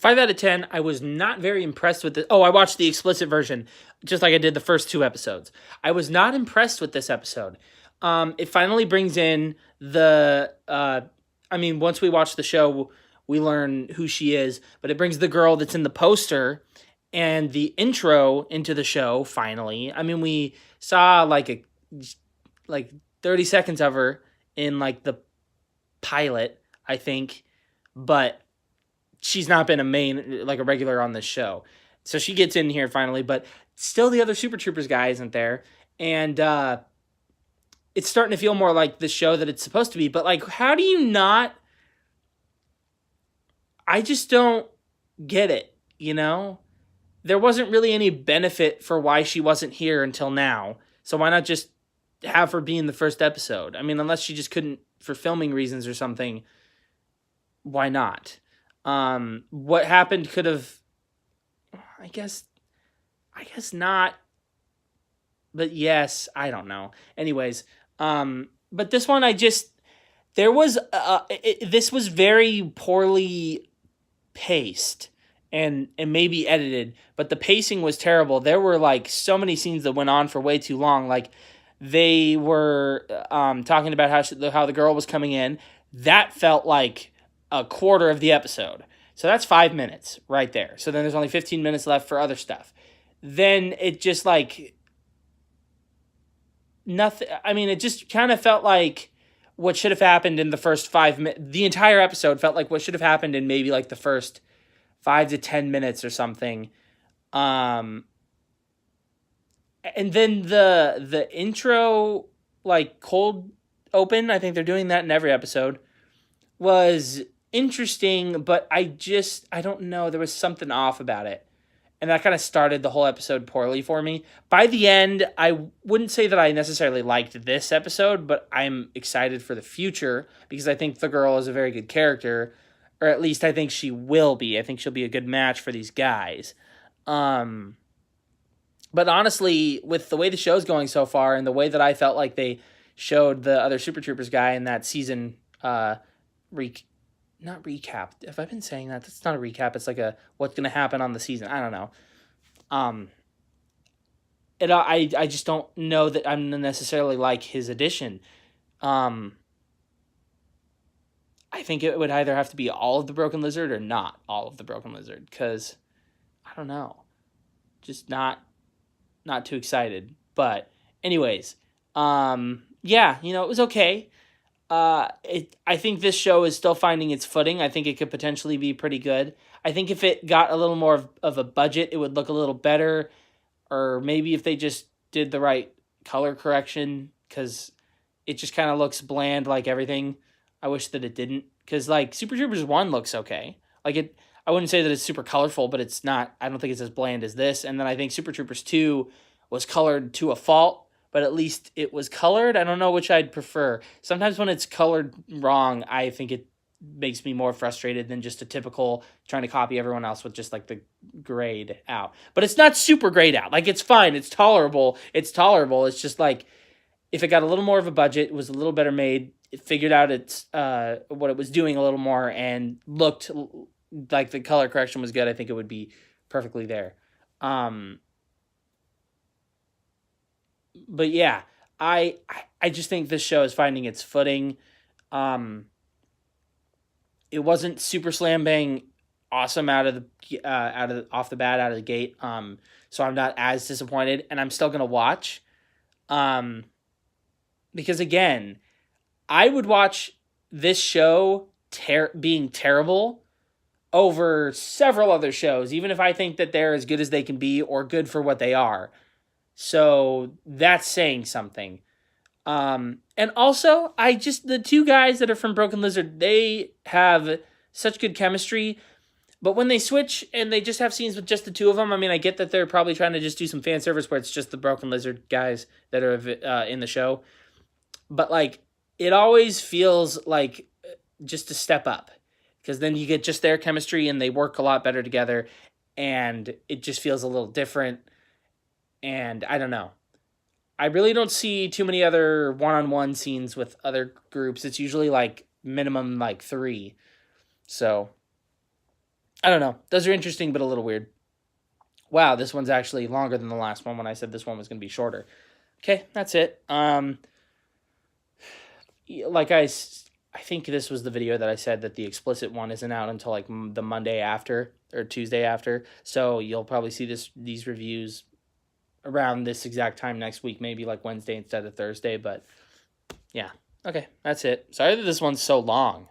5 out of 10. I was not very impressed with it. Oh, I watched the explicit version, just like I did the first 2 episodes. I was not impressed with this episode. It finally brings in the, once we watch the show, we learn who she is, but it brings the girl that's in the poster and the intro into the show, finally. I mean, we saw like 30 seconds of her in like the pilot, I think, but she's not been a regular on this show. So she gets in here finally, but still the other Super Troopers guy isn't there. And it's starting to feel more like the show that it's supposed to be. But like, how do you not? I just don't get it, you know? There wasn't really any benefit for why she wasn't here until now. So why not just have her be in the first episode? I mean, unless she just couldn't for filming reasons or something, why not? What happened could have, I guess not. But yes, I don't know. Anyways, but this one this was very poorly paced and maybe edited, but the pacing was terrible. There were like so many scenes that went on for way too long. Like they were talking about how the girl was coming in. That felt like a quarter of the episode. So that's 5 minutes right there. So then there's only 15 minutes left for other stuff. Then it just like nothing. I mean, it just kind of felt like what should have happened in the first 5 minutes. The entire episode felt like what should have happened in maybe like the first 5 to 10 minutes or something. And then the intro, like cold open, I think they're doing that in every episode, was interesting, but I don't know. There was something off about it. And that kind of started the whole episode poorly for me. By the end, I wouldn't say that I necessarily liked this episode, but I'm excited for the future because I think the girl is a very good character, or at least I think she will be. I think she'll be a good match for these guys. But honestly, with the way the show's going so far and the way that I felt like they showed the other Super Troopers guy in that season not recap. Have I been saying that? That's not a recap. It's like a what's going to happen on the season. I don't know. I just don't know that I'm necessarily like his addition. I think it would either have to be all of the Broken Lizard or not all of the Broken Lizard, because I don't know. Just not too excited. But anyways, yeah, it was okay. I think this show is still finding its footing. I think it could potentially be pretty good. I think if it got a little more of a budget, it would look a little better. Or maybe if they just did the right color correction, because it just kind of looks bland like everything. I wish that it didn't, because like Super Troopers 1 looks okay. Like I wouldn't say that it's super colorful, but it's not, I don't think it's as bland as this. And then I think Super Troopers 2 was colored to a fault, but at least it was colored. I don't know which I'd prefer. Sometimes when it's colored wrong, I think it makes me more frustrated than just a typical trying to copy everyone else with just like the grayed out. But it's not super grayed out. Like it's fine. It's tolerable. It's just like if it got a little more of a budget, it was a little better made, it figured out what it was doing a little more and looked like the color correction was good, I think it would be perfectly there. But yeah, I just think this show is finding its footing. It wasn't super slam bang awesome off the bat out of the gate. So I'm not as disappointed, and I'm still gonna watch. Because again, I would watch this show being terrible over several other shows, even if I think that they're as good as they can be or good for what they are. So that's saying something. And also, the two guys that are from Broken Lizard, they have such good chemistry. But when they switch and they just have scenes with just the two of them, I mean, I get that they're probably trying to just do some fan service where it's just the Broken Lizard guys that are in the show. But, like, it always feels like just a step up. Because then you get just their chemistry and they work a lot better together. And it just feels a little different. And I don't know. I really don't see too many other one-on-one scenes with other groups. It's usually like minimum like 3. So I don't know. Those are interesting, but a little weird. Wow, this one's actually longer than the last one when I said this one was going to be shorter. Okay, that's it. Like I think this was the video that I said that the explicit one isn't out until like the Monday after or Tuesday after. So you'll probably see these reviews around this exact time next week, maybe like Wednesday instead of Thursday. But yeah, okay, that's it. Sorry that this one's so long.